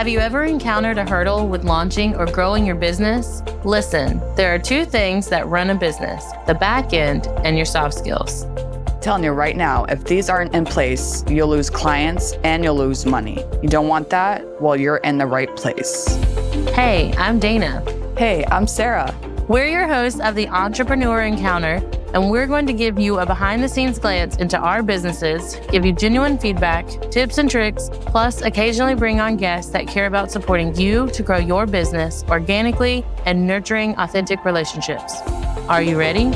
Have you ever encountered a hurdle with launching or growing your business? Listen, there are two things that run a business, the back end and your soft skills. Telling you right now, if these aren't in place, you'll lose clients and you'll lose money. You don't want that? Well, you're in the right place. Hey, I'm Dana. Hey, I'm Sarah. We're your hosts of the Entrepreneur Encounter, and we're going to give you a behind-the-scenes glance into our businesses, give you genuine feedback, tips and tricks, plus occasionally bring on guests that care about supporting you to grow your business organically and nurturing authentic relationships. Are you ready?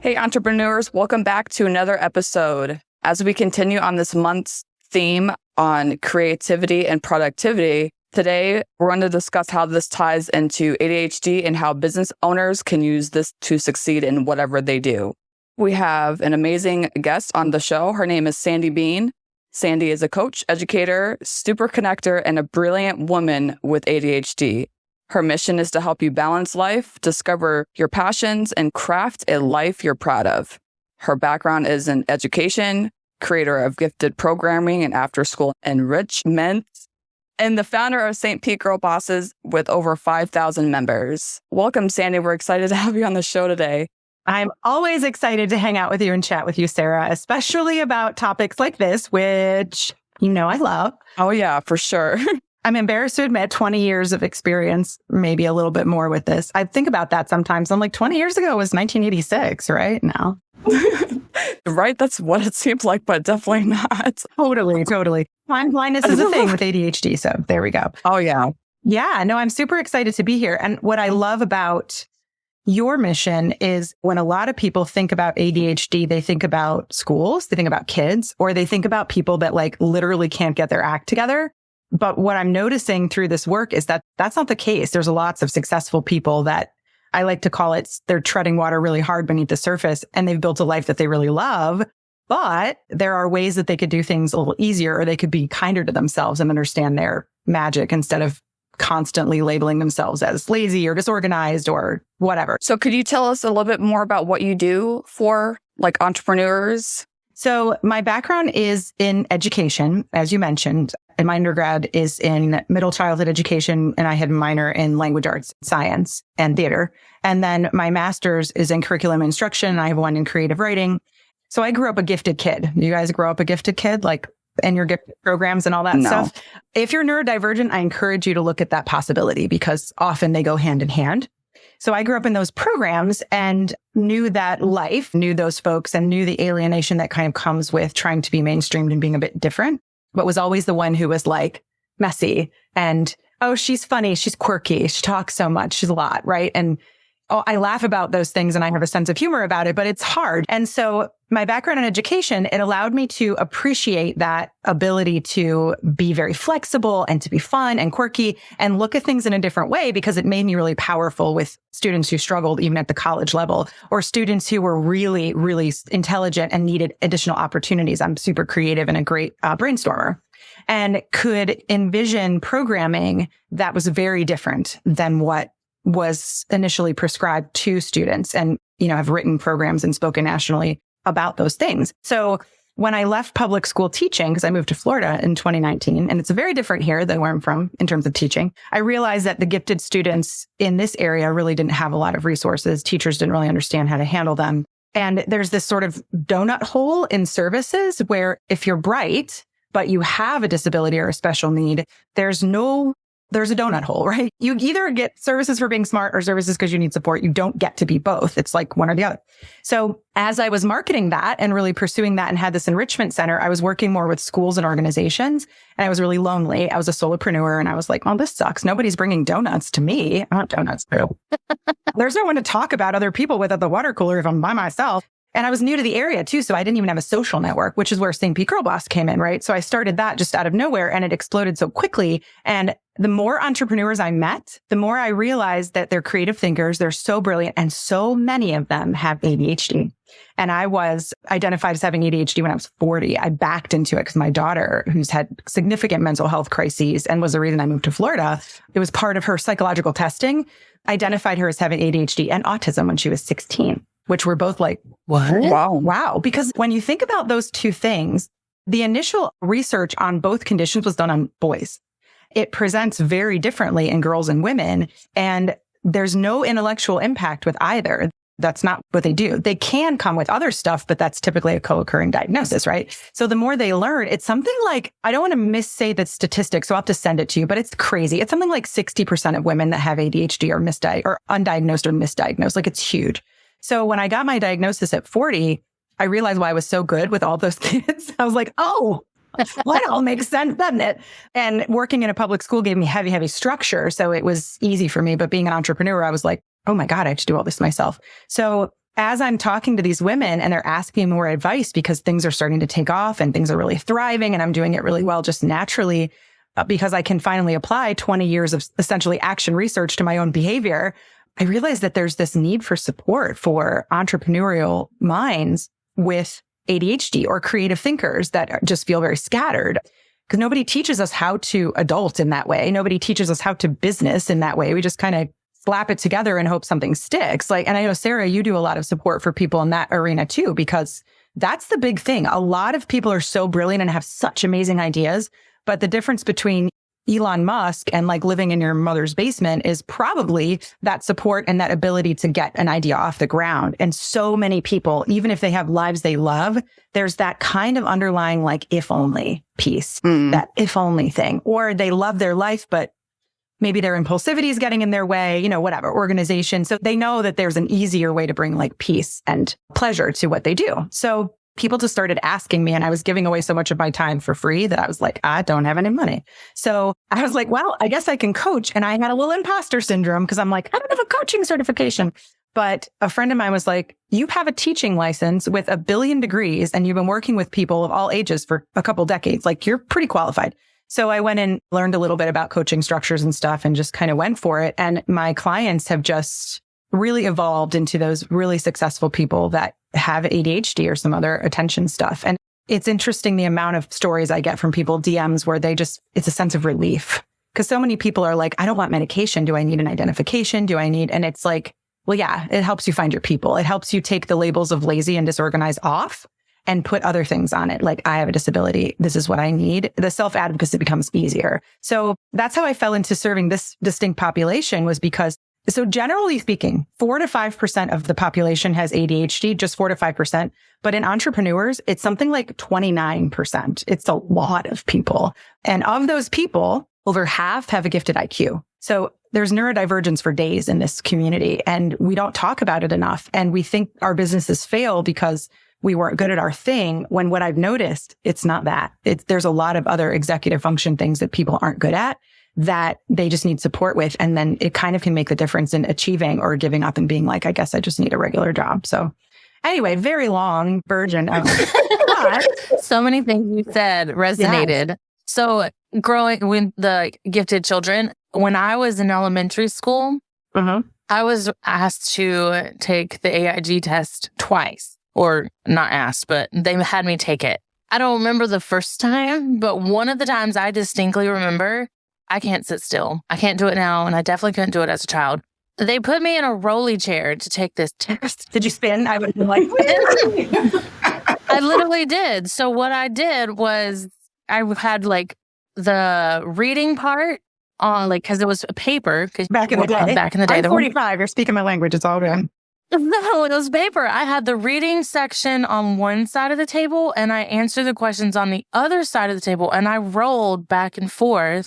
Hey, entrepreneurs, welcome back to another episode. As we continue on this month's theme on creativity and productivity, today we're going to discuss how this ties into ADHD and how business owners can use this to succeed in whatever they do. We have an amazing guest on the show. Her name is Sandy Bean. Sandy is a coach, educator, super connector, and a brilliant woman with ADHD. Her mission is to help you balance life, discover your passions, and craft a life you're proud of. Her background is in education, creator of gifted programming and after-school enrichment, and the founder of St. Pete Girl Bosses with over 5,000 members. Welcome, Sandy. We're excited to have you on the show today. I'm always excited to hang out with you and chat with you, Sarah, especially about topics like this, which you know I love. Oh, yeah, for sure. I'm embarrassed to admit 20 years of experience, maybe a little bit more with this. I think about that sometimes. I'm like, 20 years ago was 1986, right? No. Right? That's what it seems like, but definitely not. Totally. Time blindness is a thing with ADHD. So there we go. Oh, yeah. Yeah, no, I'm super excited to be here. And what I love about your mission is when a lot of people think about ADHD, they think about schools, they think about kids, or they think about people that like literally can't get their act together. But what I'm noticing through this work is that that's not the case. There's lots of successful people that I like to call it, they're treading water really hard beneath the surface and they've built a life that they really love. But there are ways that they could do things a little easier, or they could be kinder to themselves and understand their magic instead of constantly labeling themselves as lazy or disorganized or whatever. So could you tell us a little bit more about what you do for like entrepreneurs? So my background is in education, as you mentioned, and my undergrad is in middle childhood education, and I had a minor in language arts, science, and theater. And then my master's is in curriculum instruction, and I have one in creative writing. So I grew up a gifted kid. You guys grow up a gifted kid, like in your gift programs and all that stuff? If you're neurodivergent, I encourage you to look at that possibility because often they go hand in hand. So I grew up in those programs and knew that life, knew those folks, and knew the alienation that kind of comes with trying to be mainstreamed and being a bit different, but was always the one who was like messy and, oh, she's funny, she's quirky, she talks so much, she's a lot, right? And I laugh about those things and I have a sense of humor about it, but it's hard. And so my background in education, it allowed me to appreciate that ability to be very flexible and to be fun and quirky and look at things in a different way because it made me really powerful with students who struggled even at the college level or students who were really, really intelligent and needed additional opportunities. I'm super creative and a great brainstormer and could envision programming that was very different than what was initially prescribed to students. And, you know, I've written programs and spoken nationally about those things. So when I left public school teaching, because I moved to Florida in 2019, and it's very different here than where I'm from in terms of teaching, I realized that the gifted students in this area really didn't have a lot of resources. Teachers didn't really understand how to handle them. And there's this sort of donut hole in services where if you're bright, but you have a disability or a special need, there's a donut hole, right? You either get services for being smart or services because you need support. You don't get to be both. It's like one or the other. So as I was marketing that and really pursuing that and had this enrichment center, I was working more with schools and organizations and I was really lonely. I was a solopreneur and I was like, well, this sucks. Nobody's bringing donuts to me. I want donuts too. There's no one to talk about other people with at the water cooler if I'm by myself. And I was new to the area too, so I didn't even have a social network, which is where St. Pete Girl Boss came in, right? So I started that just out of nowhere and it exploded so quickly. And the more entrepreneurs I met, the more I realized that they're creative thinkers. They're so brilliant. And so many of them have ADHD. And I was identified as having ADHD when I was 40. I backed into it because my daughter, who's had significant mental health crises and was the reason I moved to Florida, it was part of her psychological testing, identified her as having ADHD and autism when she was 16. which we're both like, What? wow. Because when you think about those two things, the initial research on both conditions was done on boys. It presents very differently in girls and women, and there's no intellectual impact with either. That's not what they do. They can come with other stuff, but that's typically a co-occurring diagnosis, right? So the more they learn, it's something like, I don't want to missay the statistics, so I'll have to send it to you, but it's crazy. It's something like 60% of women that have ADHD are undiagnosed or misdiagnosed. Like, it's huge. So when I got my diagnosis at 40, I realized why I was so good with all those kids. I was like, oh, well, it all makes sense, doesn't it? And working in a public school gave me heavy structure. So it was easy for me. But being an entrepreneur, I was like, oh my God, I have to do all this myself. So as I'm talking to these women and they're asking me more advice because things are starting to take off and things are really thriving and I'm doing it really well just naturally because I can finally apply 20 years of essentially action research to my own behavior, I realized that there's this need for support for entrepreneurial minds with ADHD or creative thinkers that just feel very scattered. Because nobody teaches us how to adult in that way. Nobody teaches us how to business in that way. We just kind of slap it together and hope something sticks. And I know, Sarah, you do a lot of support for people in that arena too, because that's the big thing. A lot of people are so brilliant and have such amazing ideas, but the difference between Elon Musk and living in your mother's basement is probably that support and that ability to get an idea off the ground. And so many people, even if they have lives they love, there's that kind of underlying if only piece, that if only thing, or they love their life, but maybe their impulsivity is getting in their way, whatever, organization. So they know that there's an easier way to bring peace and pleasure to what they do. So people just started asking me, and I was giving away so much of my time for free that I was like, I don't have any money. So I was like, well, I guess I can coach. And I had a little imposter syndrome because I'm like, I don't have a coaching certification. But a friend of mine was like, you have a teaching license with 1 billion degrees and you've been working with people of all ages for a couple decades. You're pretty qualified. So I went and learned a little bit about coaching structures and stuff and just kind of went for it. And my clients have just really evolved into those really successful people that have ADHD or some other attention stuff. And it's interesting the amount of stories I get from people, DMs, where it's a sense of relief. Because so many people are like, I don't want medication. Do I need an identification? And it's like, well, yeah, it helps you find your people. It helps you take the labels of lazy and disorganized off and put other things on it. Like, I have a disability. This is what I need. The self-advocacy becomes easier. So that's how I fell into serving this distinct population, was because, so generally speaking, 4 to 5% of the population has ADHD, just 4 to 5%. But in entrepreneurs, it's something like 29%. It's a lot of people. And of those people, over half have a gifted IQ. So there's neurodivergence for days in this community, and we don't talk about it enough. And we think our businesses fail because we weren't good at our thing, when what I've noticed, it's not that. There's a lot of other executive function things that people aren't good at that they just need support with. And then it kind of can make the difference in achieving or giving up and being like, I guess I just need a regular job. So anyway, very long version of So many things you said resonated. Yes. So growing with the gifted children, when I was in elementary school, I was asked to take the AIG test twice. Or not asked, but they had me take it. I don't remember the first time, but one of the times I distinctly remember, I can't sit still. I can't do it now, and I definitely couldn't do it as a child. They put me in a rolly chair to take this test. Did you spin? I would have been like, I literally did. So what I did was I had the reading part on because it was a paper. Back in the day. I'm 45. You're speaking my language. It's all good. No, it was paper. I had the reading section on one side of the table and I answered the questions on the other side of the table, and I rolled back and forth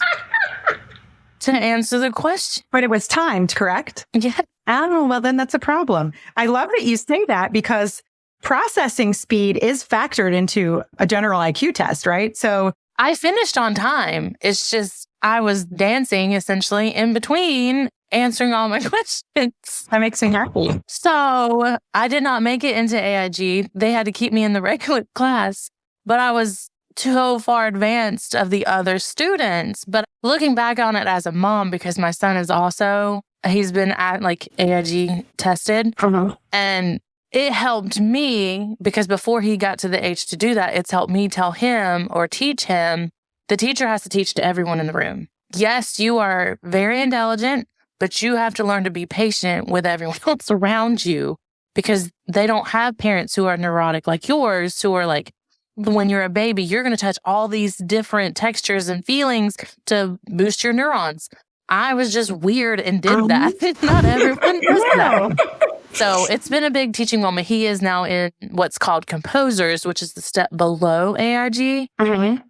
to answer the question. But it was timed, correct? Yeah. Oh, well, then that's a problem. I love that you say that, because processing speed is factored into a general IQ test, right? So I finished on time. It's just I was dancing essentially in between answering all my questions. That makes me happy. So I did not make it into AIG. They had to keep me in the regular class, but I was so far advanced of the other students. But looking back on it as a mom, because my son is also, he's been at AIG tested, and it helped me because before he got to the age to do that, it's helped me tell him or teach him. The teacher has to teach to everyone in the room. Yes, you are very intelligent, but you have to learn to be patient with everyone else around you. because they don't have parents who are neurotic like yours, who are like, when you're a baby, you're going to touch all these different textures and feelings to boost your neurons. I was just weird and did that. Not everyone does that. So it's been a big teaching moment. He is now in what's called composers, which is the step below AIG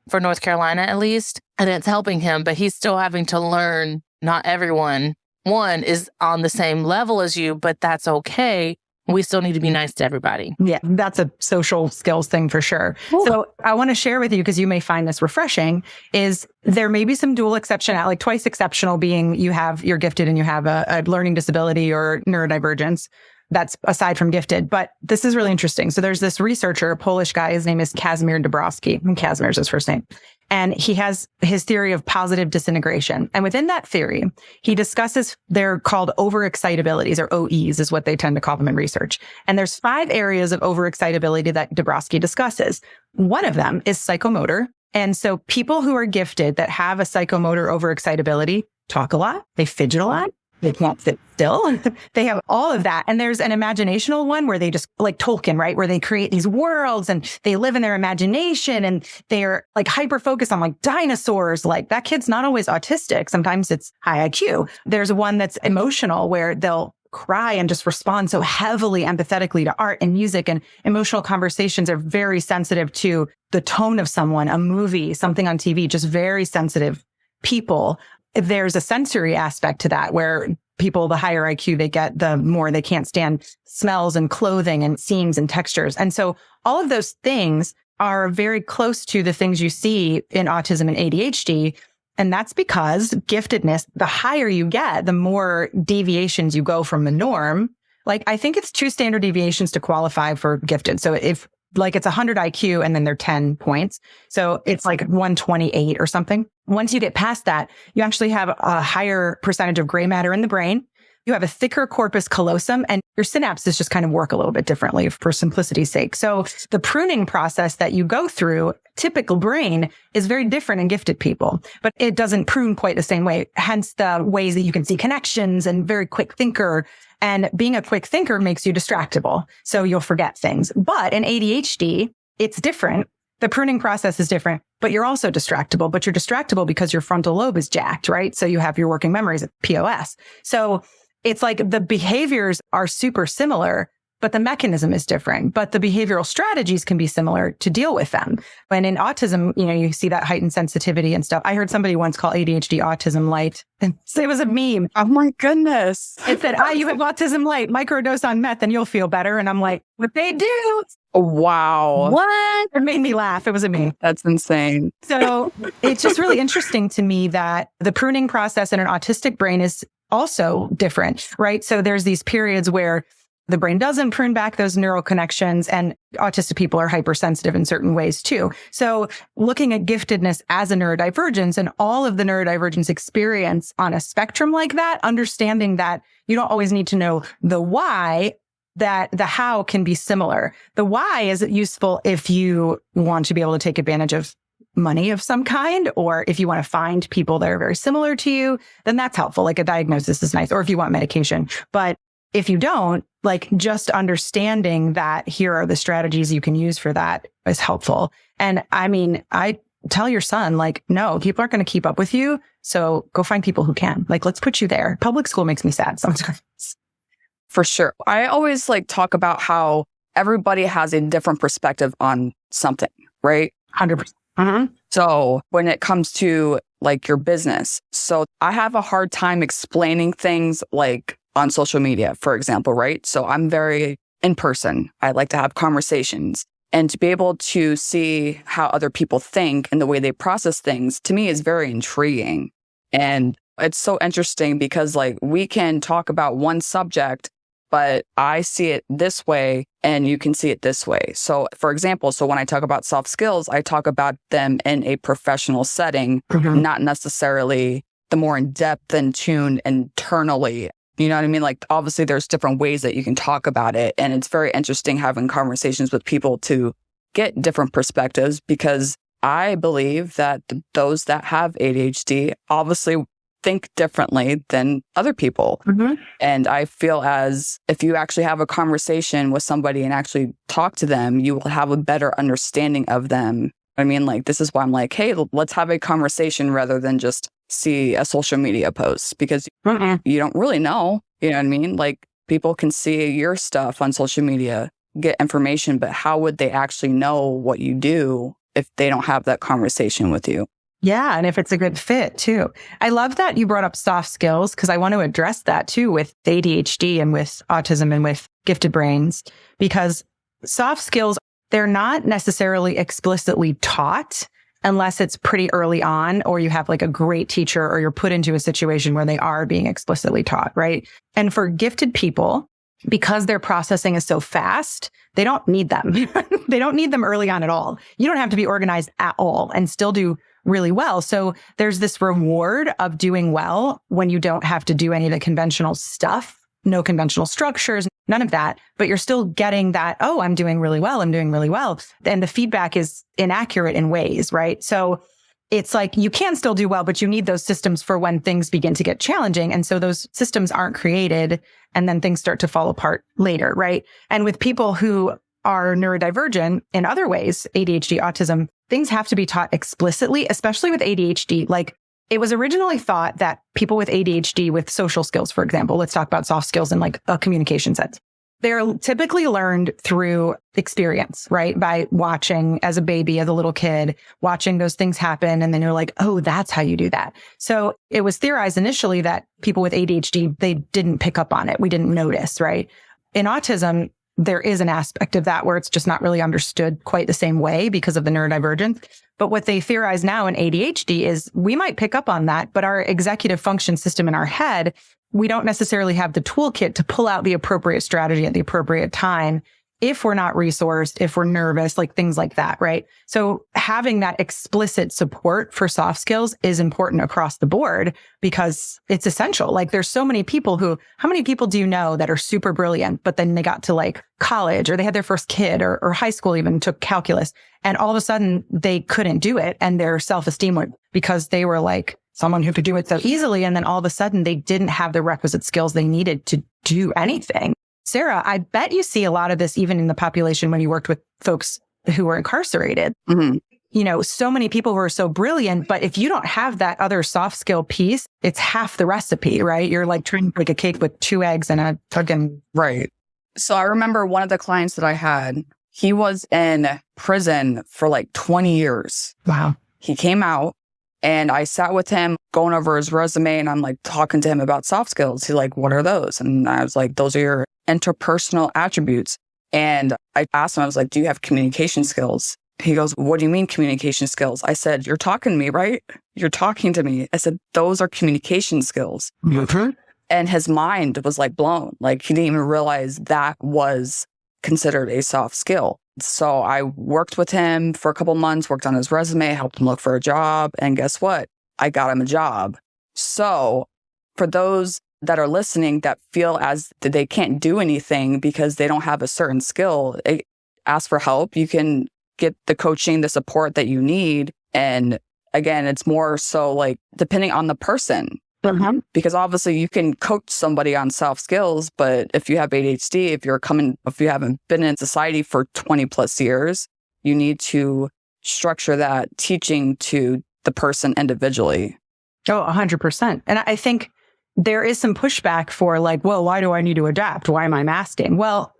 for North Carolina, at least. And it's helping him, but he's still having to learn. Not everyone, one, is on the same level as you, but that's okay. We still need to be nice to everybody. Yeah, that's a social skills thing for sure. Ooh. So I want to share with you, because you may find this refreshing, is there may be some dual exception, like twice exceptional being you're gifted and you have a learning disability or neurodivergence. That's aside from gifted. But this is really interesting. So there's this researcher, a Polish guy, his name is Kazimierz Dabrowski, and Kazimierz is his first name. And he has his theory of positive disintegration. And within that theory, he discusses, they're called overexcitabilities, or OEs is what they tend to call them in research. And there's 5 areas of overexcitability that Dabrowski discusses. One of them is psychomotor. And so people who are gifted that have a psychomotor overexcitability talk a lot, they fidget a lot, they can't sit still. They have all of that. And there's an imaginational one where they just, like Tolkien, right? Where they create these worlds and they live in their imagination and they're like hyper focused on like dinosaurs. Like that kid's not always autistic. Sometimes it's high IQ. There's one that's emotional where they'll cry and just respond so heavily empathetically to art and music, and emotional conversations are very sensitive to the tone of someone, a movie, something on TV, just very sensitive people. There's a sensory aspect to that where people, the higher IQ they get, the more they can't stand smells and clothing and scenes and textures. And so all of those things are very close to the things you see in autism and ADHD. And that's because giftedness, the higher you get, the more deviations you go from the norm. Like, I think it's 2 standard deviations to qualify for gifted. So if like it's 100 IQ and then they're 10 points. So it's like 128 or something. Once you get past that, you actually have a higher percentage of gray matter in the brain. You have a thicker corpus callosum, and your synapses just kind of work a little bit differently for simplicity's sake. So the pruning process that you go through, typical brain, is very different in gifted people, but it doesn't prune quite the same way. Hence the ways that you can see connections and very quick thinker. And being a quick thinker makes you distractible. So you'll forget things. But in ADHD, it's different. The pruning process is different, but you're also distractible, but you're distractible because your frontal lobe is jacked, right? So you have your working memories at POS. So it's like the behaviors are super similar, but the mechanism is different. But the behavioral strategies can be similar to deal with them. And in autism, you see that heightened sensitivity and stuff. I heard somebody once call ADHD autism light. And it was a meme. Oh my goodness. It said, you have autism light, microdose on meth and you'll feel better. And I'm like, what they do? Wow. What? It made me laugh. It was a meme. That's insane. So it's just really interesting to me that the pruning process in an autistic brain is also different, right? So there's these periods where the brain doesn't prune back those neural connections, and autistic people are hypersensitive in certain ways too. So looking at giftedness as a neurodivergence and all of the neurodivergence experience on a spectrum like that, understanding that you don't always need to know the why, that the how can be similar. The why is useful if you want to be able to take advantage of money of some kind, or if you want to find people that are very similar to you, then that's helpful. Like a diagnosis is nice, or if you want medication. But if you don't, like just understanding that here are the strategies you can use for that is helpful. And I mean, I tell your son, like, no, people aren't going to keep up with you. So go find people who can. Like, let's put you there. Public school makes me sad sometimes. For sure. I always talk about how everybody has a different perspective on something, right? 100%. Mm-hmm. So when it comes to your business, so I have a hard time explaining things on social media, for example, right? So I'm very in person. I like to have conversations, and to be able to see how other people think and the way they process things, to me, is very intriguing. And it's so interesting because we can talk about one subject, but I see it this way and you can see it this way. So for example, when I talk about soft skills, I talk about them in a professional setting, not necessarily the more in-depth and tuned internally. You know what I mean? Obviously there's different ways that you can talk about it. And it's very interesting having conversations with people to get different perspectives, because I believe that those that have ADHD, obviously think differently than other people. Mm-hmm. And I feel as if you actually have a conversation with somebody and actually talk to them, you will have a better understanding of them. I mean, like, this is why I'm like, hey, let's have a conversation rather than just see a social media post, because you don't really know. You know what I mean? Like, people can see your stuff on social media, get information, but how would they actually know what you do if they don't have that conversation with you? Yeah. And if it's a good fit too. I love that you brought up soft skills, because I want to address that too with ADHD and with autism and with gifted brains, because soft skills, they're not necessarily explicitly taught unless it's pretty early on, or you have like a great teacher, or you're put into a situation where they are being explicitly taught, right? And for gifted people, because their processing is so fast, they don't need them. They don't need them early on at all. You don't have to be organized at all and still do really well. So there's this reward of doing well when you don't have to do any of the conventional stuff, no conventional structures, none of that, but you're still getting that, oh, I'm doing really well. I'm doing really well. And the feedback is inaccurate in ways, right? So it's like you can still do well, but you need those systems for when things begin to get challenging. And so those systems aren't created, and then things start to fall apart later, right? And with people who are neurodivergent in other ways, ADHD, autism, things have to be taught explicitly, especially with ADHD. Like, it was originally thought that people with ADHD with social skills, for example, let's talk about soft skills in like a communication sense. They're typically learned through experience, right? By watching as a baby, as a little kid, watching those things happen. And then you're like, oh, that's how you do that. So it was theorized initially that people with ADHD, they didn't pick up on it. We didn't notice, right? In autism, there is an aspect of that where it's just not really understood quite the same way because of the neurodivergence. But what they theorize now in ADHD is we might pick up on that, but our executive function system in our head, we don't necessarily have the toolkit to pull out the appropriate strategy at the appropriate time if we're not resourced, if we're nervous, like things like that, right? So having that explicit support for soft skills is important across the board because it's essential. Like, there's so many people how many people do you know that are super brilliant, but then they got to like college, or they had their first kid, or high school, even took calculus, and all of a sudden they couldn't do it, and their self-esteem went, because they were like someone who could do it so easily. And then all of a sudden they didn't have the requisite skills they needed to do anything. Sarah, I bet you see a lot of this even in the population when you worked with folks who were incarcerated. Mm-hmm. You know, so many people who are so brilliant, but if you don't have that other soft skill piece, it's half the recipe, right? You're like trying to make a cake with 2 eggs and a fucking... Right. So I remember one of the clients that I had, he was in prison for like 20 years. Wow. He came out, and I sat with him going over his resume, and I'm like talking to him about soft skills. He's like, what are those? And I was like, those are your interpersonal attributes. And I asked him, I was like, do you have communication skills? He goes, what do you mean communication skills? I said, you're talking to me, right? You're talking to me. I said, those are communication skills. Mm-hmm. And his mind was like blown. Like, he didn't even realize that was considered a soft skill. So I worked with him for a couple months, worked on his resume, helped him look for a job. And guess what? I got him a job. So for those that are listening that feel as that they can't do anything because they don't have a certain skill, ask for help. You can get the coaching, the support that you need. And again, it's more so like depending on the person. Mm-hmm. Because obviously you can coach somebody on soft skills, but if you have ADHD, if you haven't been in society for 20 plus years, you need to structure that teaching to the person individually. Oh, 100%. And I think there is some pushback for like, well, why do I need to adapt? Why am I masking? Well,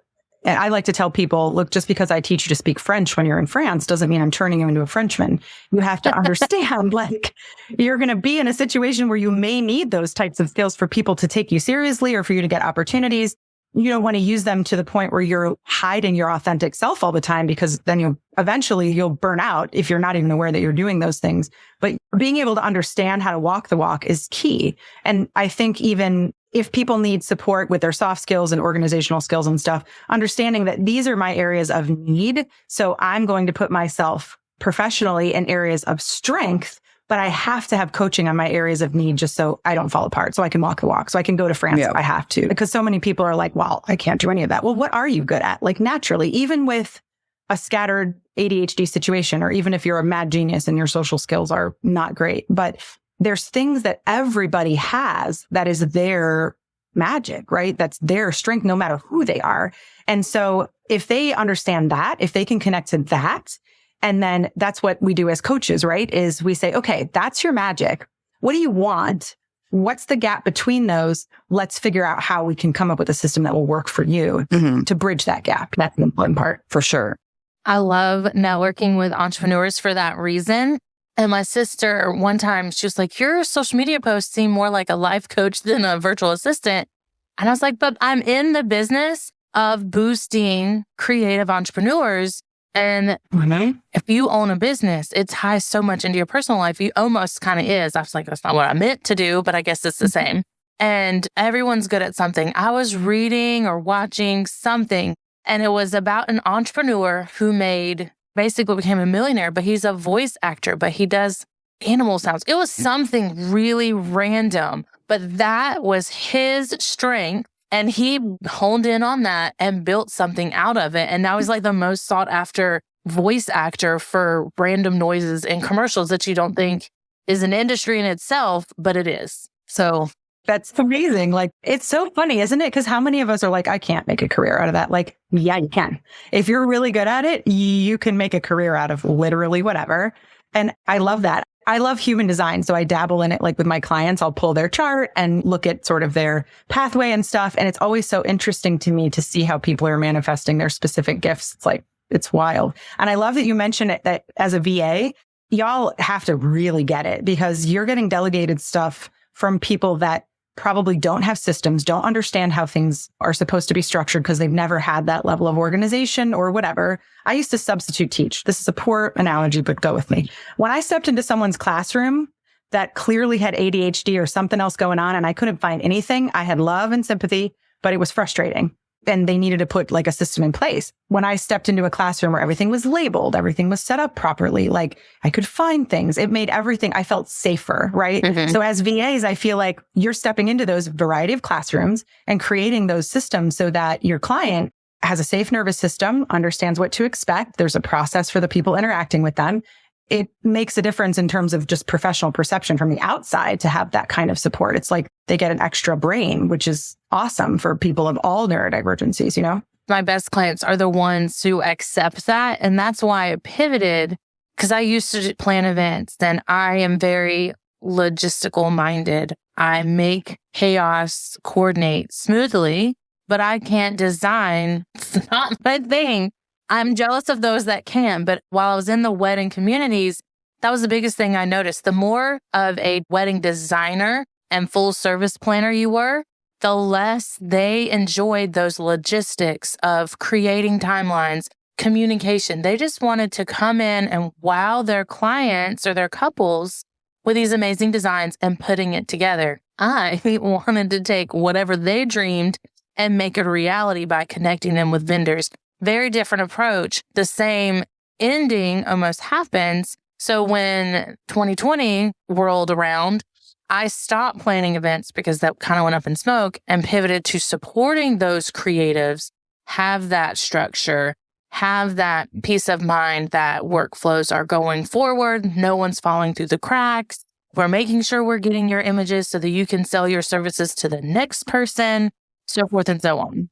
and I like to tell people, look, just because I teach you to speak French when you're in France doesn't mean I'm turning you into a Frenchman. You have to understand, like, you're going to be in a situation where you may need those types of skills for people to take you seriously or for you to get opportunities. You don't want to use them to the point where you're hiding your authentic self all the time, because then you'll burn out if you're not even aware that you're doing those things. But being able to understand how to walk the walk is key. And I think even if people need support with their soft skills and organizational skills and stuff, understanding that these are my areas of need. So I'm going to put myself professionally in areas of strength, but I have to have coaching on my areas of need just so I don't fall apart, so I can walk the walk, so I can go to France if I have to. Because so many people are like, well, I can't do any of that. Well, what are you good at? Like, naturally, even with a scattered ADHD situation, or even if you're a mad genius and your social skills are not great, but there's things that everybody has that is their magic, right? That's their strength, no matter who they are. And so if they understand that, if they can connect to that, and then that's what we do as coaches, right? Is we say, okay, that's your magic. What do you want? What's the gap between those? Let's figure out how we can come up with a system that will work for you to bridge that gap. That's the important part. For sure. I love networking with entrepreneurs for that reason. And my sister, one time, she was like, your social media posts seem more like a life coach than a virtual assistant. And I was like, but I'm in the business of boosting creative entrepreneurs. And if you own a business, it ties so much into your personal life. You almost kind of is. I was like, that's not what I meant to do, but I guess it's the same. And everyone's good at something. I was reading or watching something, and it was about an entrepreneur who basically became a millionaire, but he's a voice actor, but he does animal sounds. It was something really random, but that was his strength. And he honed in on that and built something out of it. And now he's like the most sought after voice actor for random noises in commercials that you don't think is an industry in itself, but it is. So that's amazing. Like, it's so funny, isn't it? Because how many of us are like, I can't make a career out of that? Like, yeah, you can. If you're really good at it, you can make a career out of literally whatever. And I love that. I love human design. So I dabble in it, like with my clients, I'll pull their chart and look at sort of their pathway and stuff. And it's always so interesting to me to see how people are manifesting their specific gifts. It's like, it's wild. And I love that you mentioned it, that as a VA, y'all have to really get it, because you're getting delegated stuff from people that probably don't have systems, don't understand how things are supposed to be structured because they've never had that level of organization or whatever. I used to substitute teach. This is a poor analogy, but go with me. When I stepped into someone's classroom that clearly had ADHD or something else going on, and I couldn't find anything, I had love and sympathy, but it was frustrating. And they needed to put like a system in place. When I stepped into a classroom where everything was labeled, everything was set up properly, like I could find things. It made everything, I felt safer, right? So as VAs, I feel like you're stepping into those variety of classrooms and creating those systems so that your client has a safe nervous system, understands what to expect. There's a process for the people interacting with them. It makes a difference in terms of just professional perception from the outside to have that kind of support. It's like they get an extra brain, which is awesome for people of all neurodivergencies, you know? My best clients are the ones who accept that. And that's why I pivoted, because I used to plan events and I am very logistical minded. I make chaos coordinate smoothly, but I can't design. It's not my thing. I'm jealous of those that can, but while I was in the wedding communities, that was the biggest thing I noticed. The more of a wedding designer and full service planner you were, the less they enjoyed those logistics of creating timelines, communication. They just wanted to come in and wow their clients or their couples with these amazing designs and putting it together. I wanted to take whatever they dreamed and make it a reality by connecting them with vendors. Very different approach. The same ending almost happens. So when 2020 rolled around, I stopped planning events because that kind of went up in smoke and pivoted to supporting those creatives, have that structure, have that peace of mind that workflows are going forward. No one's falling through the cracks. We're making sure we're getting your images so that you can sell your services to the next person, so forth and so on.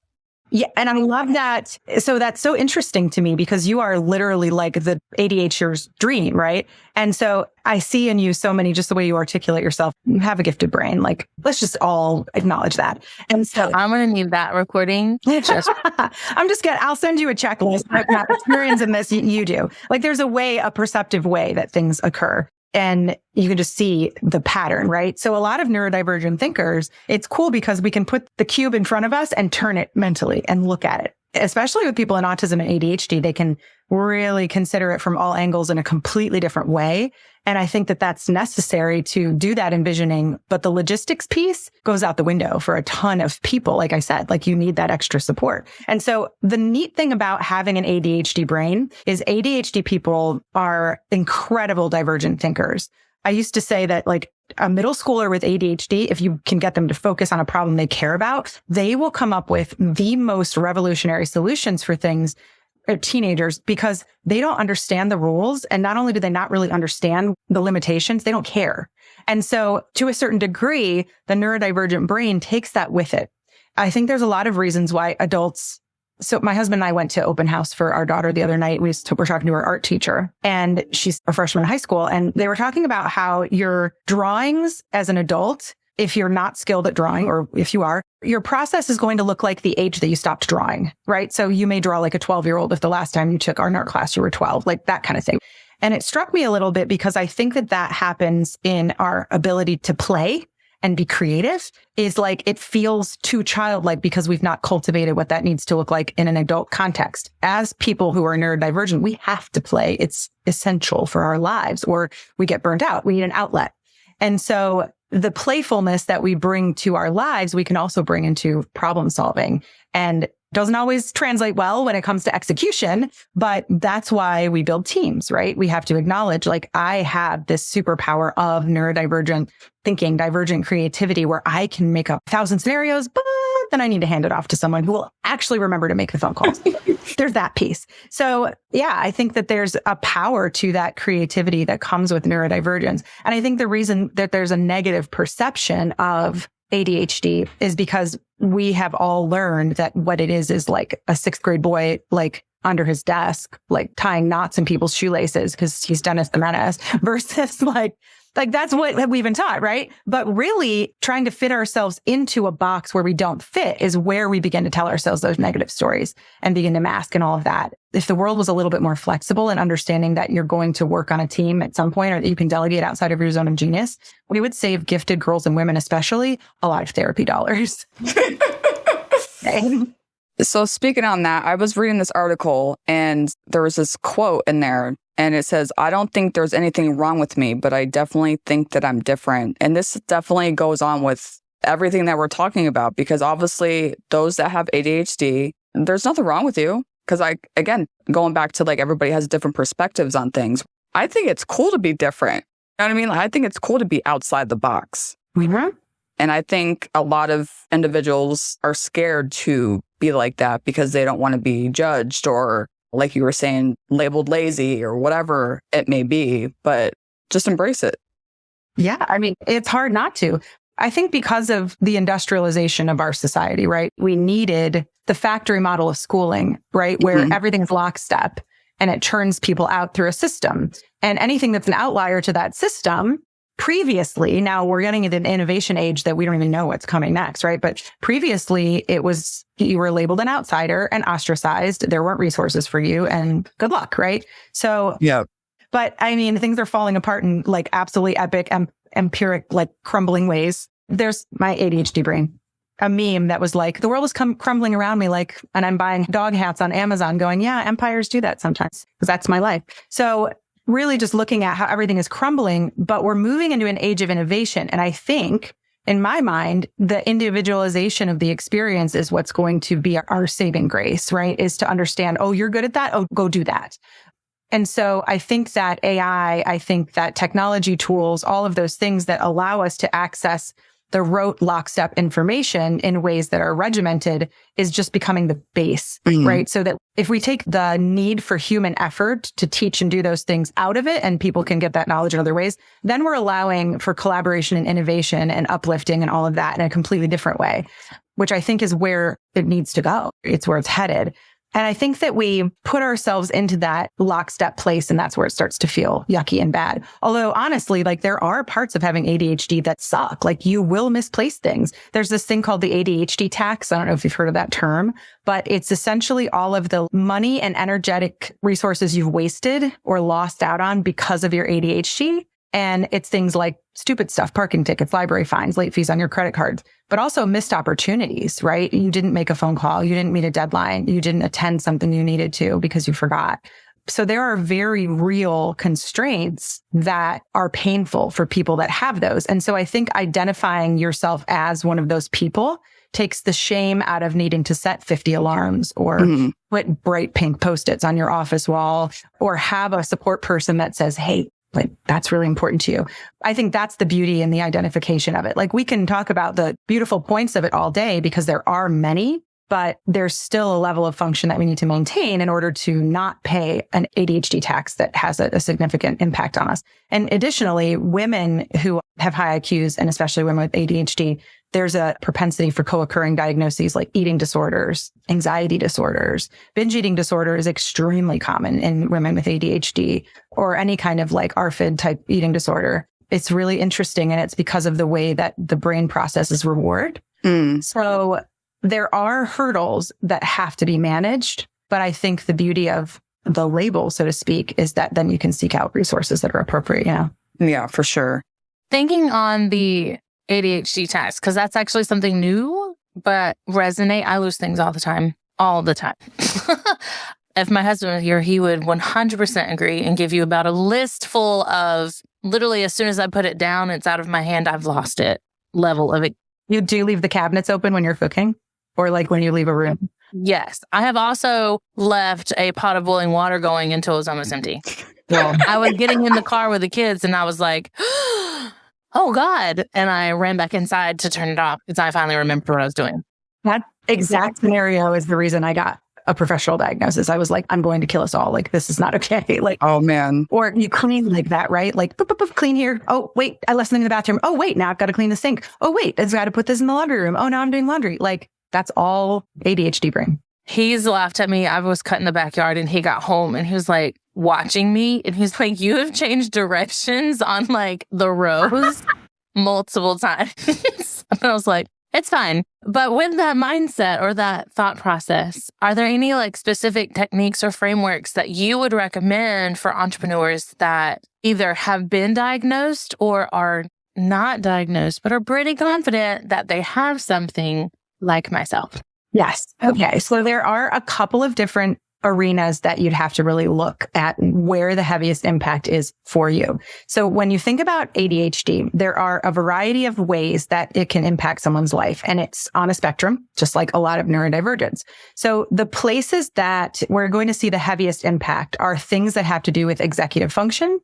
Yeah. And I love that. So that's so interesting to me because you are literally like the ADHDer's dream, right? And so I see in you so many, just the way you articulate yourself, you have a gifted brain. Like, let's just all acknowledge that. And so I'm going to need that recording. I'm just kidding. I'll send you a checklist. I've got experience in this. You do. Like, there's a perceptive way that things occur. And you can just see the pattern, right? So a lot of neurodivergent thinkers, it's cool because we can put the cube in front of us and turn it mentally and look at it. Especially with people in autism and ADHD, they can really consider it from all angles in a completely different way. And I think that that's necessary to do that envisioning. But the logistics piece goes out the window for a ton of people. Like I said, like you need that extra support. And so the neat thing about having an ADHD brain is ADHD people are incredible divergent thinkers. I used to say that like a middle schooler with ADHD, if you can get them to focus on a problem they care about, they will come up with the most revolutionary solutions for things, or teenagers, because they don't understand the rules. And not only do they not really understand the limitations, they don't care. And so to a certain degree, the neurodivergent brain takes that with it. I think there's a lot of reasons why adults. So my husband and I went to open house for our daughter the other night. We were talking to her art teacher, and she's a freshman in high school. And they were talking about how your drawings as an adult, if you're not skilled at drawing, or if you are, your process is going to look like the age that you stopped drawing, right? So you may draw like a 12-year-old if the last time you took art class, you were 12, like that kind of thing. And it struck me a little bit because I think that happens in our ability to play and be creative, is like it feels too childlike because we've not cultivated what that needs to look like in an adult context. As people who are neurodivergent, we have to play. It's essential for our lives, or we get burnt out. We need an outlet. And so the playfulness that we bring to our lives, we can also bring into problem solving. And doesn't always translate well when it comes to execution, but that's why we build teams, right? We have to acknowledge, like, I have this superpower of neurodivergent thinking, divergent creativity, where I can make up 1,000 scenarios, but then I need to hand it off to someone who will actually remember to make the phone calls. There's that piece. So yeah, I think that there's a power to that creativity that comes with neurodivergence. And I think the reason that there's a negative perception of ADHD is because we have all learned that what it is like a 6th grade boy, like under his desk, like tying knots in people's shoelaces because he's Dennis the Menace, versus like that's what we've been taught, right? But really trying to fit ourselves into a box where we don't fit is where we begin to tell ourselves those negative stories and begin to mask and all of that. If the world was a little bit more flexible and understanding that you're going to work on a team at some point, or that you can delegate outside of your zone of genius, we would save gifted girls and women, especially, a lot of therapy dollars. So speaking on that, I was reading this article and there was this quote in there, and it says, "I don't think there's anything wrong with me, but I definitely think that I'm different." And this definitely goes on with everything that we're talking about, because obviously those that have ADHD, there's nothing wrong with you. Because again, going back to like everybody has different perspectives on things. I think it's cool to be different. You know what I mean? I think it's cool to be outside the box. Mm-hmm. And I think a lot of individuals are scared to be like that because they don't want to be judged, or, like you were saying, labeled lazy or whatever it may be, but just embrace it. Yeah. I mean, it's hard not to. I think because of the industrialization of our society, right? We needed the factory model of schooling, right? Where everything's lockstep and it churns people out through a system. And anything that's an outlier to that system previously, now we're getting into an innovation age that we don't even know what's coming next, right? But previously it was, you were labeled an outsider and ostracized. There weren't resources for you, and good luck, right? So, yeah. But I mean, things are falling apart in like absolutely epic, empiric, like crumbling ways. There's my ADHD brain, a meme that was like, the world is crumbling around me, like, and I'm buying dog hats on Amazon going, yeah, empires do that sometimes, because that's my life. So really just looking at how everything is crumbling, but we're moving into an age of innovation. And I think, in my mind, the individualization of the experience is what's going to be our saving grace, right? Is to understand, oh, you're good at that. Oh, go do that. And so I think that AI, I think that technology tools, all of those things that allow us to access the rote lockstep information in ways that are regimented is just becoming the base, right? So that if we take the need for human effort to teach and do those things out of it, and people can get that knowledge in other ways, then we're allowing for collaboration and innovation and uplifting and all of that in a completely different way, which I think is where it needs to go. It's where it's headed. And I think that we put ourselves into that lockstep place, and that's where it starts to feel yucky and bad. Although honestly, like, there are parts of having ADHD that suck. Like, you will misplace things. There's this thing called the ADHD tax. I don't know if you've heard of that term, but it's essentially all of the money and energetic resources you've wasted or lost out on because of your ADHD. And it's things like stupid stuff, parking tickets, library fines, late fees on your credit cards, but also missed opportunities, right? You didn't make a phone call. You didn't meet a deadline. You didn't attend something you needed to because you forgot. So there are very real constraints that are painful for people that have those. And so I think identifying yourself as one of those people takes the shame out of needing to set 50 alarms or put bright pink Post-its on your office wall, or have a support person that says, hey, like, that's really important to you. I think that's the beauty in the identification of it. Like, we can talk about the beautiful points of it all day because there are many, but there's still a level of function that we need to maintain in order to not pay an ADHD tax that has a significant impact on us. And additionally, women who have high IQs, and especially women with ADHD, there's a propensity for co-occurring diagnoses like eating disorders, anxiety disorders. Binge eating disorder is extremely common in women with ADHD, or any kind of like ARFID type eating disorder. It's really interesting, and it's because of the way that the brain processes reward. So there are hurdles that have to be managed, but I think the beauty of the label, so to speak, is that then you can seek out resources that are appropriate. Yeah, for sure. Thinking on the ADHD tax, because that's actually something new, but resonate. I lose things all the time. If my husband were here, he would 100% agree and give you about a list full of literally as soon as I put it down, it's out of my hand, I've lost it level of it. You do leave the cabinets open when you're cooking, or like when you leave a room? Yes. I have also left a pot of boiling water going until it was almost empty. Well, I was getting in the car with the kids and I was like, oh God. And I ran back inside to turn it off because I finally remembered what I was doing. That exact scenario is the reason I got a professional diagnosis. I was like, I'm going to kill us all. Like, this is not okay. Like, oh man. Or you clean like that, right? Like, boop, boop, boop, clean here. Oh, wait, I left something in the bathroom. Oh, wait, now I've got to clean the sink. Oh, wait, I've got to put this in the laundry room. Oh, now I'm doing laundry. Like, that's all ADHD brain. He's laughed at me. I was cutting the backyard and he got home and he was like watching me and he's like, you have changed directions on like the rows multiple times. And I was like, it's fine. But with that mindset or that thought process, are there any like specific techniques or frameworks that you would recommend for entrepreneurs that either have been diagnosed or are not diagnosed, but are pretty confident that they have something like myself? Yes. Okay. So there are a couple of different arenas that you'd have to really look at where the heaviest impact is for you. So when you think about ADHD, there are a variety of ways that it can impact someone's life. And it's on a spectrum, just like a lot of neurodivergence. So the places that we're going to see the heaviest impact are things that have to do with executive function,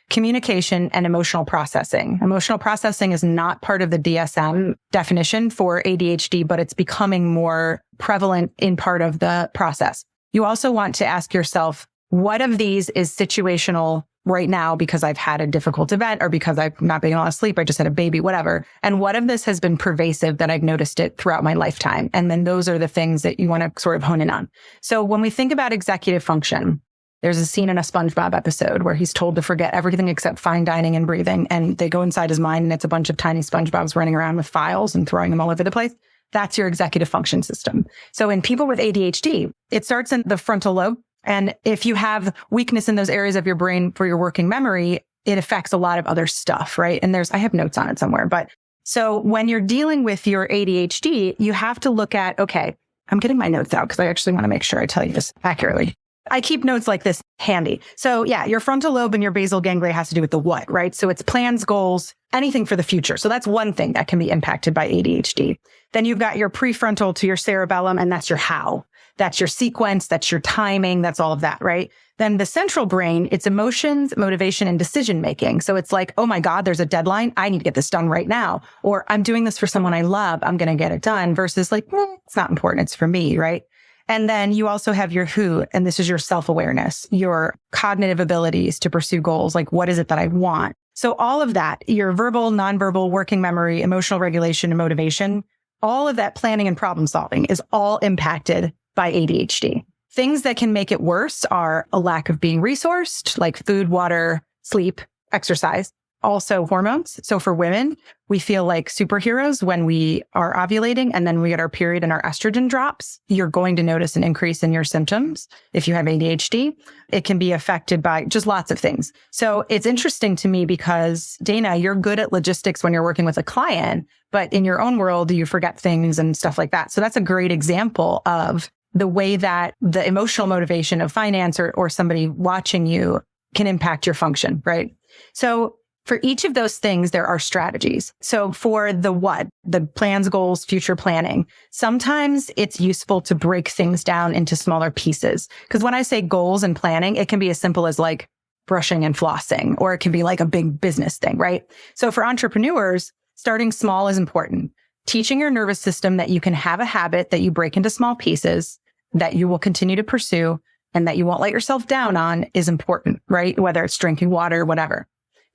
communication, and emotional processing. Emotional processing is not part of the DSM definition for ADHD, but it's becoming more prevalent in part of the process. You also want to ask yourself, what of these is situational right now because I've had a difficult event or because I've not been able to sleep, I just had a baby, whatever. And what of this has been pervasive that I've noticed it throughout my lifetime? And then those are the things that you want to sort of hone in on. So when we think about executive function, there's a scene in a SpongeBob episode where he's told to forget everything except fine dining and breathing. And they go inside his mind and it's a bunch of tiny SpongeBobs running around with files and throwing them all over the place. That's your executive function system. So in people with ADHD, it starts in the frontal lobe. And if you have weakness in those areas of your brain for your working memory, it affects a lot of other stuff, right? And I have notes on it somewhere. But so when you're dealing with your ADHD, you have to look at, okay, I'm getting my notes out because I actually want to make sure I tell you this accurately. I keep notes like this handy. So yeah, your frontal lobe and your basal ganglia has to do with the what, right? So it's plans, goals, anything for the future. So that's one thing that can be impacted by ADHD. Then you've got your prefrontal to your cerebellum, and that's your how. That's your sequence. That's your timing. That's all of that, right? Then the central brain, it's emotions, motivation, and decision-making. So it's like, oh my God, there's a deadline. I need to get this done right now. Or I'm doing this for someone I love. I'm going to get it done versus like, it's not important. It's for me, right? And then you also have your who, and this is your self-awareness, your cognitive abilities to pursue goals. Like, what is it that I want? So all of that, your verbal, nonverbal, working memory, emotional regulation, and motivation, all of that planning and problem solving is all impacted by ADHD. Things that can make it worse are a lack of being resourced, like food, water, sleep, exercise. Also hormones. So for women, we feel like superheroes when we are ovulating and then we get our period and our estrogen drops. You're going to notice an increase in your symptoms. If you have ADHD, it can be affected by just lots of things. So it's interesting to me because Dana, you're good at logistics when you're working with a client, but in your own world, you forget things and stuff like that. So that's a great example of the way that the emotional motivation of finance or somebody watching you can impact your function, right? So for each of those things, there are strategies. So for the what, the plans, goals, future planning, sometimes it's useful to break things down into smaller pieces. Because when I say goals and planning, it can be as simple as like brushing and flossing, or it can be like a big business thing, right? So for entrepreneurs, starting small is important. teaching your nervous system that you can have a habit that you break into small pieces that you will continue to pursue and that you won't let yourself down on is important, right? Whether it's drinking water, whatever.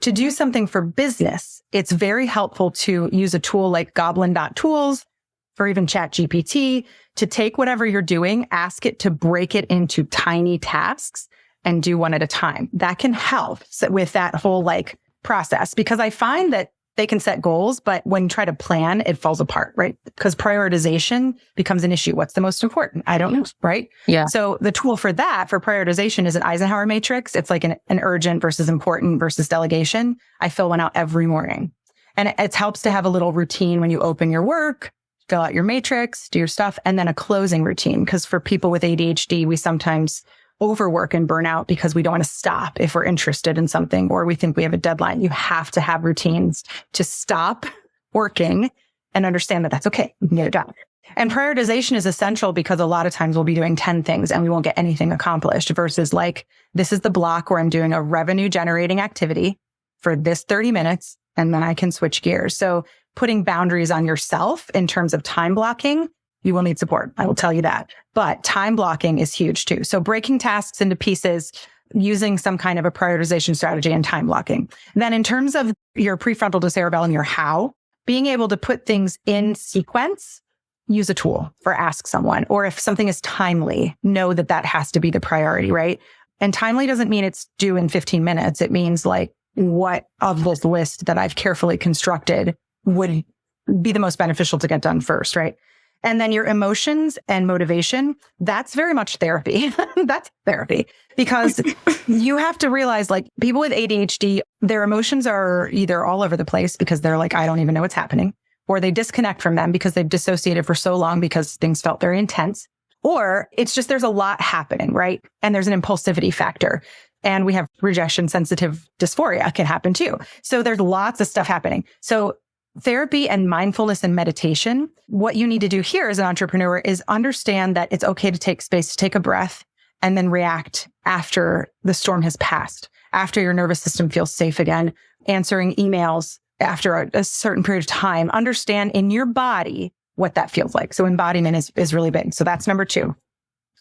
To do something for business, it's very helpful to use a tool like goblin.tools or even ChatGPT to take whatever you're doing, ask it to break it into tiny tasks and do one at a time. That can help with that whole like process, because I find that they can set goals, but when you try to plan, it falls apart, right? Because prioritization becomes an issue. What's the most important? I don't know, right? Yeah. So the tool for that, for prioritization, is an Eisenhower matrix. It's like an urgent versus important versus delegation. I fill one out every morning. And it helps to have a little routine when you open your work, fill out your matrix, do your stuff, and then a closing routine. Because for people with ADHD, we sometimes overwork and burn out because we don't want to stop if we're interested in something or we think we have a deadline. You have to have routines to stop working and understand that that's okay. You can get it done. And prioritization is essential because a lot of times we'll be doing 10 things and we won't get anything accomplished versus like, this is the block where I'm doing a revenue generating activity for this 30 minutes and then I can switch gears. So putting boundaries on yourself in terms of time blocking, you will need support. I will tell you that. But time blocking is huge too. So breaking tasks into pieces, using some kind of a prioritization strategy and time blocking. Then in terms of your prefrontal to cerebellum, your how, being able to put things in sequence, use a tool for ask someone. Or if something is timely, know that that has to be the priority, right? And timely doesn't mean it's due in 15 minutes. It means like what of this list that I've carefully constructed would be the most beneficial to get done first, right? And then your emotions and motivation, that's very much therapy. That's therapy because you have to realize like people with ADHD, their emotions are either all over the place because they're like, I don't even know what's happening, or they disconnect from them because they've dissociated for so long because things felt very intense, or it's just there's a lot happening, right? And there's an impulsivity factor. And we have rejection sensitive dysphoria can happen too. So there's lots of stuff happening. So therapy and mindfulness and meditation, what you need to do here as an entrepreneur is understand that it's okay to take space, to take a breath, and then react after the storm has passed, after your nervous system feels safe again, answering emails after a certain period of time. Understand in your body what that feels like. So embodiment is really big. So that's number 2.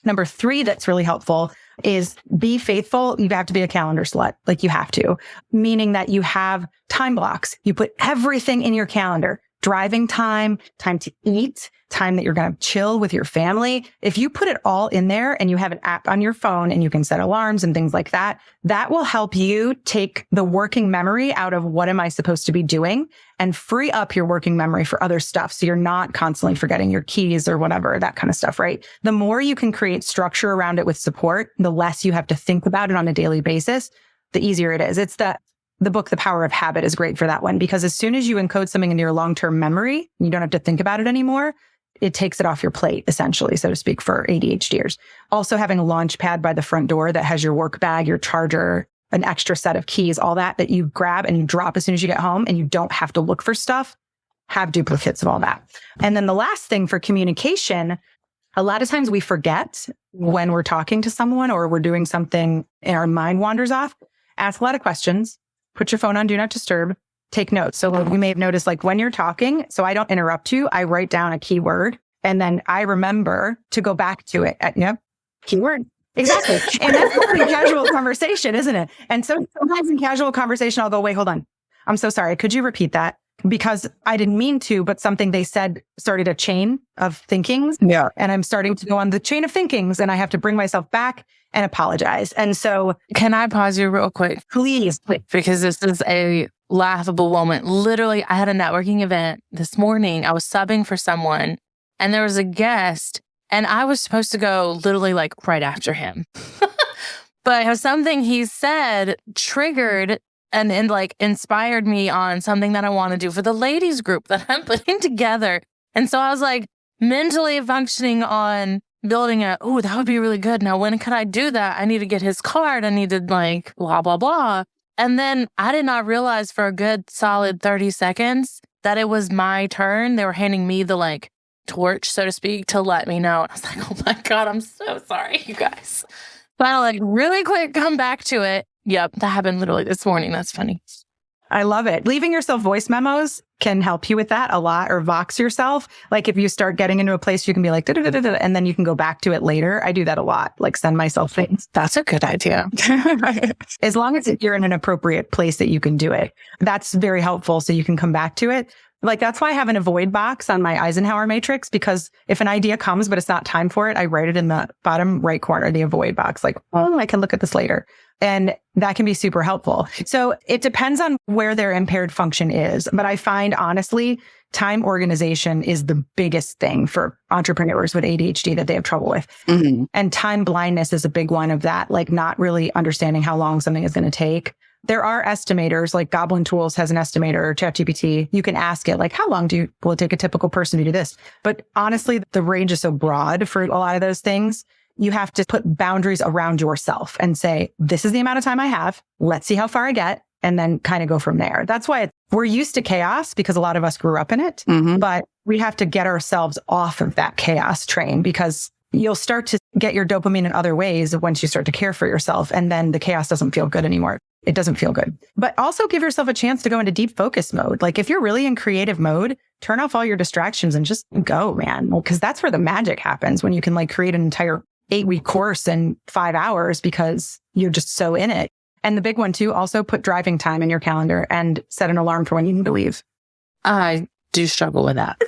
Number 3 that's really helpful is be faithful. You have to be a calendar slut. Like you have to, meaning that you have time blocks. You put everything in your calendar, driving time, time to eat, time that you're going to chill with your family. If you put it all in there and you have an app on your phone and you can set alarms and things like that, that will help you take the working memory out of what am I supposed to be doing and free up your working memory for other stuff. So you're not constantly forgetting your keys or whatever, that kind of stuff, right? The more you can create structure around it with support, the less you have to think about it on a daily basis, the easier it is. It's the book, The Power of Habit, is great for that one, because as soon as you encode something into your long-term memory, you don't have to think about it anymore. It takes it off your plate, essentially, so to speak, for ADHDers. Also having a launch pad by the front door that has your work bag, your charger, an extra set of keys, all that you grab and you drop as soon as you get home and you don't have to look for stuff. Have duplicates of all that. And then the last thing for communication, a lot of times we forget when we're talking to someone or we're doing something and our mind wanders off. Ask a lot of questions. Put your phone on Do Not Disturb. Take notes. So we may have noticed like when you're talking, so I don't interrupt you, I write down a keyword and then I remember to go back to it. Keyword. Exactly. And that's a casual conversation, isn't it? And so sometimes in casual conversation, I'll go, wait, hold on. I'm so sorry. Could you repeat that? Because I didn't mean to, but something they said started a chain of thinkings. Yeah. And I'm starting to go on the chain of thinkings and I have to bring myself back and apologize. And so Can I pause you real quick? please. Because this is a laughable moment. Literally, I had a networking event this morning. I was subbing for someone and there was a guest and I was supposed to go literally like right after him. But something he said triggered and like inspired me on something that I want to do for the ladies group that I'm putting together. And so I was like mentally functioning on building that would be really good. Now, when could I do that? I need to get his card. I need to like blah, blah, blah. And then I did not realize for a good solid 30 seconds that it was my turn. They were handing me the like torch, so to speak, to let me know. And I was like, oh my God, I'm so sorry, you guys. But I like really quick come back to it. Yep, that happened literally this morning. That's funny. I love it. Leaving yourself voice memos can help you with that a lot, or Vox yourself. Like if you start getting into a place, you can be like, da-da-da-da-da, and then you can go back to it later. I do that a lot, like send myself things. That's a good idea. As long as you're in an appropriate place that you can do it. That's very helpful. So you can come back to it. Like that's why I have an avoid box on my Eisenhower matrix, because if an idea comes, but it's not time for it, I write it in the bottom right corner, the avoid box, like, oh, I can look at this later. And that can be super helpful. So it depends on where their impaired function is. But I find, honestly, time organization is the biggest thing for entrepreneurs with ADHD that they have trouble with. Mm-hmm. And time blindness is a big one of that, like not really understanding how long something is going to take. There are estimators, like Goblin Tools has an estimator, or ChatGPT. You can ask it, like, how long will it take a typical person to do this? But honestly, the range is so broad for a lot of those things. You have to put boundaries around yourself and say, this is the amount of time I have. Let's see how far I get. And then kind of go from there. That's why we're used to chaos, because a lot of us grew up in it. Mm-hmm. But we have to get ourselves off of that chaos train, because you'll start to get your dopamine in other ways once you start to care for yourself. And then the chaos doesn't feel good anymore. It doesn't feel good. But also give yourself a chance to go into deep focus mode. Like if you're really in creative mode, turn off all your distractions and just go, man. Because that's where the magic happens, when you can like create an entire 8-week course in 5 hours because you're just so in it. And the big one too, also put driving time in your calendar and set an alarm for when you need to leave. I do struggle with that.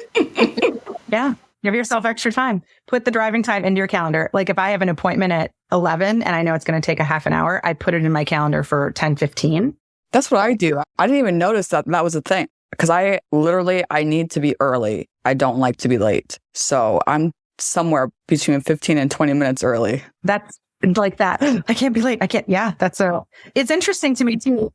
Yeah. Give yourself extra time. Put the driving time into your calendar. Like if I have an appointment at 11 and I know it's going to take a half an hour, I put it in my calendar for 10:15. That's what I do. I didn't even notice that was a thing, because I need to be early. I don't like to be late. So I'm somewhere between 15 and 20 minutes early. That's like that. I can't be late. I can't. Yeah, it's interesting to me too.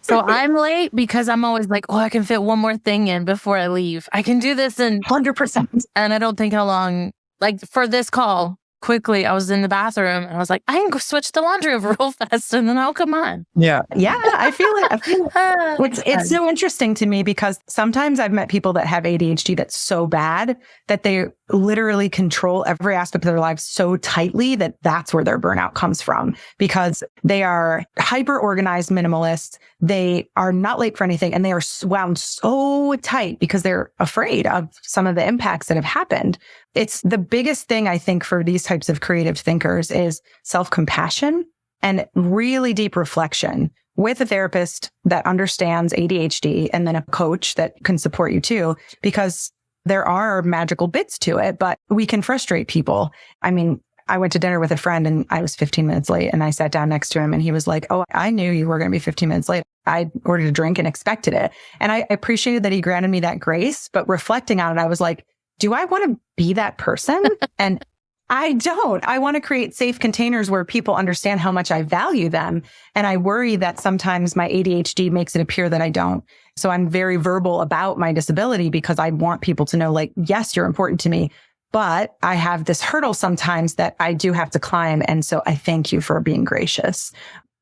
So I'm late because I'm always like, oh, I can fit one more thing in before I leave. I can do this in 100%. And I don't think how long, like for this call, quickly, I was in the bathroom and I was like, I can go switch the laundry over real fast and then I'll come on. Yeah. Yeah, I feel it. It's so interesting to me, because sometimes I've met people that have ADHD that's so bad that they literally control every aspect of their lives so tightly that that's where their burnout comes from, because they are hyper organized minimalists. They are not late for anything, and they are wound so tight because they're afraid of some of the impacts that have happened. It's the biggest thing, I think, for these types of creative thinkers is self-compassion and really deep reflection with a therapist that understands ADHD, and then a coach that can support you too, because there are magical bits to it, but we can frustrate people. I mean, I went to dinner with a friend and I was 15 minutes late, and I sat down next to him and he was like, oh, I knew you were going to be 15 minutes late. I ordered a drink and expected it. And I appreciated that he granted me that grace, but reflecting on it, I was like, do I want to be that person? And I don't. I want to create safe containers where people understand how much I value them. And I worry that sometimes my ADHD makes it appear that I don't. So I'm very verbal about my disability, because I want people to know, like, yes, you're important to me, but I have this hurdle sometimes that I do have to climb. And so I thank you for being gracious.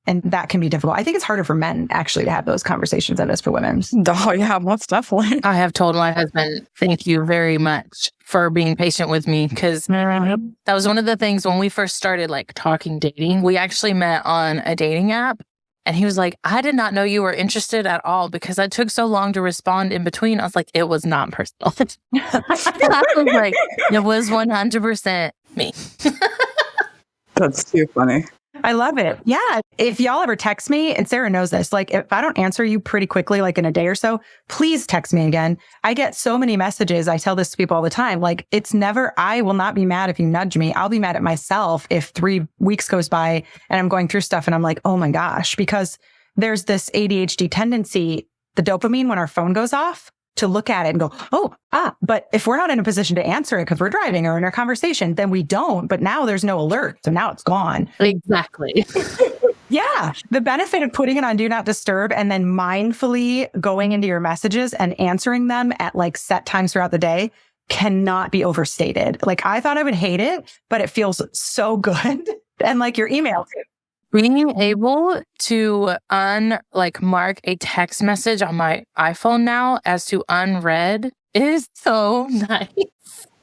And that can be difficult. I think it's harder for men actually to have those conversations than it is for women. Oh, yeah, most definitely. I have told my husband, thank you very much for being patient with me, because that was one of the things when we first started like talking dating. We actually met on a dating app, and he was like, I did not know you were interested at all because I took so long to respond in between. I was like, it was not personal. I was like, it was 100% me. That's too funny. I love it. Yeah. If y'all ever text me, and Sarah knows this, like if I don't answer you pretty quickly, like in a day or so, please text me again. I get so many messages. I tell this to people all the time. Like it's never, I will not be mad if you nudge me. I'll be mad at myself if 3 weeks goes by and I'm going through stuff and I'm like, oh my gosh, because there's this ADHD tendency, the dopamine when our phone goes off, to look at it and go, but if we're not in a position to answer it because we're driving or in our conversation, then we don't. But now there's no alert. So now it's gone. Exactly. Yeah. The benefit of putting it on Do Not Disturb and then mindfully going into your messages and answering them at like set times throughout the day cannot be overstated. Like I thought I would hate it, but it feels so good. And like your email too. Being able to mark a text message on my iPhone now as to unread is so nice.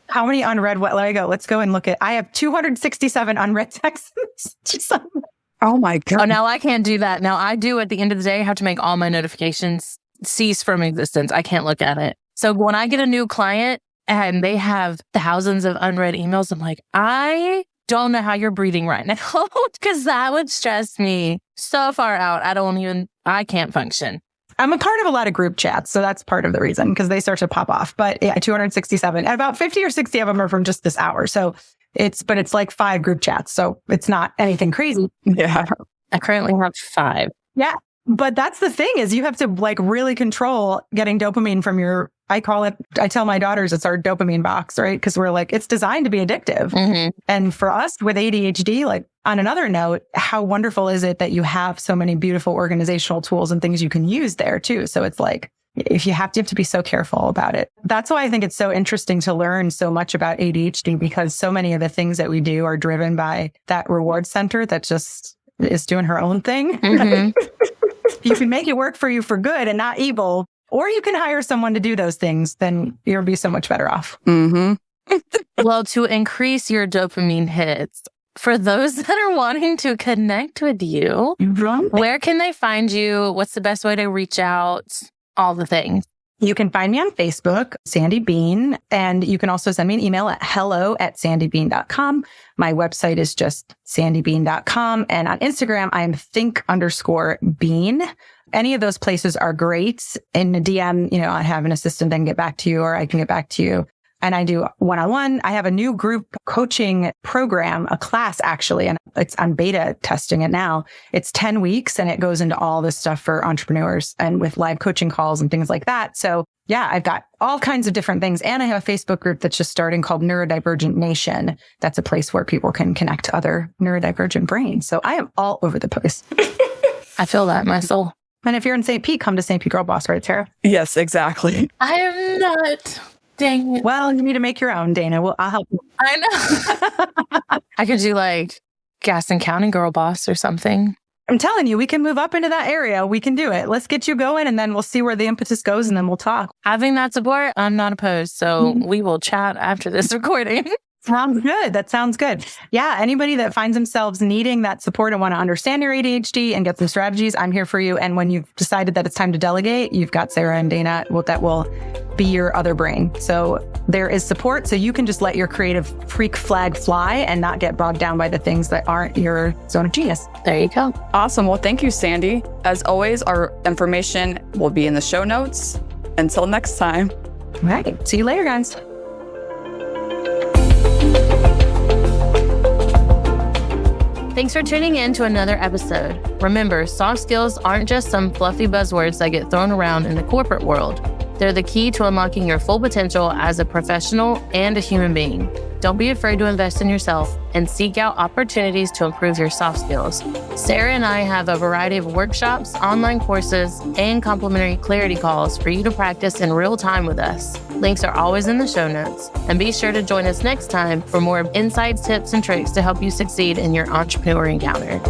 How many unread? Let's go and look at. I have 267 unread texts. Oh my God. Oh, now I can't do that. Now I do at the end of the day have to make all my notifications cease from existence. I can't look at it. So when I get a new client and they have thousands of unread emails, I'm like, I don't know how you're breathing right now because that would stress me so far out. I can't function. I'm a part of a lot of group chats, so that's part of the reason because they start to pop off. But yeah, 267, and about 50 or 60 of them are from just this hour. So it's like 5 group chats. So it's not anything crazy. Yeah. I currently have 5. Yeah. But that's the thing is you have to like really control getting dopamine from I tell my daughters it's our dopamine box, right? Because we're like, it's designed to be addictive. Mm-hmm. And for us with ADHD, like on another note, how wonderful is it that you have so many beautiful organizational tools and things you can use there too? So it's like, if you have to be so careful about it. That's why I think it's so interesting to learn so much about ADHD because so many of the things that we do are driven by that reward center that just is doing her own thing. Mm-hmm. You can make it work for you for good and not evil, or you can hire someone to do those things, then you'll be so much better off. Mm-hmm. Well, to increase your dopamine hits, for those that are wanting to connect with you, where can they find you? What's the best way to reach out? All the things. You can find me on Facebook, Sandy Bean, and you can also send me an email at hello@sandybean.com. My website is just sandybean.com. And on Instagram, I am think_bean. Any of those places are great. In a DM, I have an assistant that can get back to you or I can get back to you. And I do one-on-one. I have a new group coaching program, a class actually, and it's on beta testing it now. It's 10 weeks and it goes into all this stuff for entrepreneurs and with live coaching calls and things like that. So yeah, I've got all kinds of different things. And I have a Facebook group that's just starting called Neurodivergent Nation. That's a place where people can connect to other neurodivergent brains. So I am all over the place. I feel that in my soul. And if you're in St. Pete, come to St. Pete Girl Boss, right, Tara? Yes, exactly. I am not. Dang it. Well, you need to make your own, Dana. Well, I'll help you. I know. I could do like Gaston County Girl Boss or something. I'm telling you, we can move up into that area. We can do it. Let's get you going and then we'll see where the impetus goes and then we'll talk. Having that support, I'm not opposed. So we will chat after this recording. Sounds good. That sounds good. Yeah. Anybody that finds themselves needing that support and want to understand your ADHD and get some strategies, I'm here for you. And when you've decided that it's time to delegate, you've got Sarah and Dana that will be your other brain. So there is support. So you can just let your creative freak flag fly and not get bogged down by the things that aren't your zone of genius. There you go. Awesome. Well, thank you, Sandy. As always, our information will be in the show notes. Until next time. All right. See you later, guys. Thanks for tuning in to another episode. Remember, soft skills aren't just some fluffy buzzwords that get thrown around in the corporate world. They're the key to unlocking your full potential as a professional and a human being. Don't be afraid to invest in yourself and seek out opportunities to improve your soft skills. Sarah and I have a variety of workshops, online courses, and complimentary clarity calls for you to practice in real time with us. Links are always in the show notes. And be sure to join us next time for more insights, tips, and tricks to help you succeed in your entrepreneur encounter.